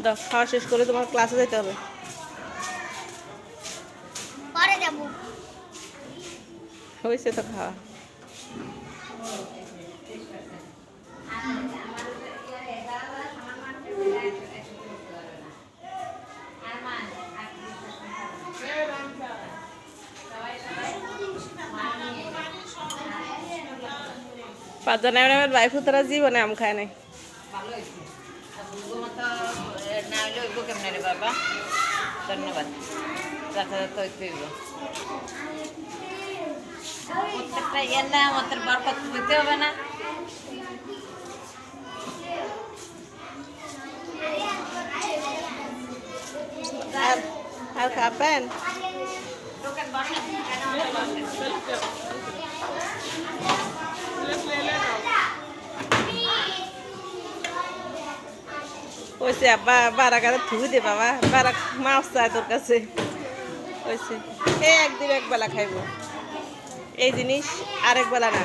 দাও, খাওয়া শেষ করে তোমার ক্লাসে যেতে হবে। পরে যাব। হয়েছে তো খাওয়া। পাঁচজন এমন বাইফুতরা জীবনে আম খায় নাই। ভালো হয়েছে না হলে ওইব কেমনে রে বাবা। ধন্যবাদ। যথাযথ হইব প্রত্যেকটা ইয়ে না আমাদের বরকত দিতে হবে না। আর আর খাবেন? দোকান বসেন হয়েছে আব্বা বারা কারে থুই দে বাবা, বারা মাছ চায় তোর কাছে। হয়েছে এই একদিন একবেলা খাইব, এই জিনিস আরেক বেলা না।